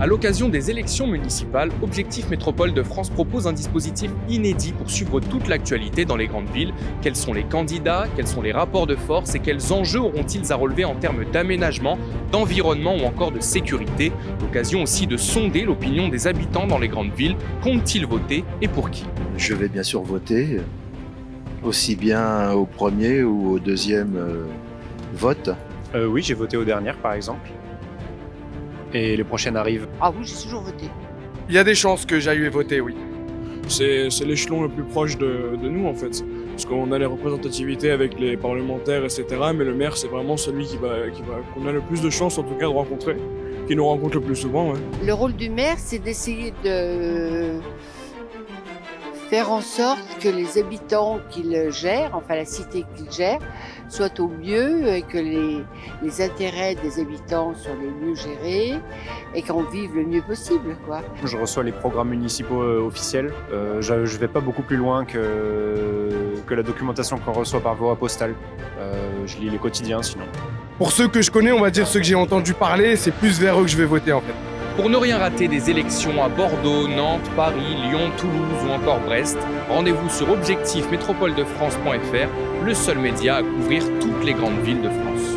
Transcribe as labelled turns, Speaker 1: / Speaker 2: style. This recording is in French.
Speaker 1: l'occasion des élections municipales, Objectif Métropole de France propose un dispositif inédit pour suivre toute l'actualité dans les grandes villes. Quels sont les candidats, quels sont les rapports de force et quels enjeux auront-ils à relever en termes d'aménagement, d'environnement ou encore de sécurité. L'occasion aussi de sonder l'opinion des habitants dans les grandes villes. Comptent-ils voter et pour qui?
Speaker 2: Je vais bien sûr voter, aussi bien au premier ou au deuxième vote.
Speaker 3: Oui, j'ai voté aux dernières par exemple. Et les prochaines arrivent.
Speaker 4: Ah oui, j'ai toujours voté.
Speaker 5: Il y a des chances que j'aille voter, oui.
Speaker 6: C'est l'échelon le plus proche de nous en fait. Parce qu'on a les représentativités avec les parlementaires, etc. Mais le maire, c'est vraiment celui qu'on a le plus de chances en tout cas de rencontrer, qui nous rencontre le plus souvent. Ouais.
Speaker 4: Le rôle du maire, c'est d'essayer de faire en sorte que les habitants qu'il gère, enfin la cité qu'il gère, soient au mieux et que les intérêts des habitants soient les mieux gérés et qu'on vive le mieux possible, quoi.
Speaker 3: Je reçois les programmes municipaux officiels. Je vais pas beaucoup plus loin que la documentation qu'on reçoit par voie postale. Je lis les quotidiens sinon.
Speaker 5: Pour ceux que je connais, on va dire ceux que j'ai entendu parler, c'est plus vers eux que je vais voter en fait.
Speaker 1: Pour ne rien rater des élections à Bordeaux, Nantes, Paris, Lyon, Toulouse ou encore Brest, rendez-vous sur objectifmétropoledefrance.fr, le seul média à couvrir toutes les grandes villes de France.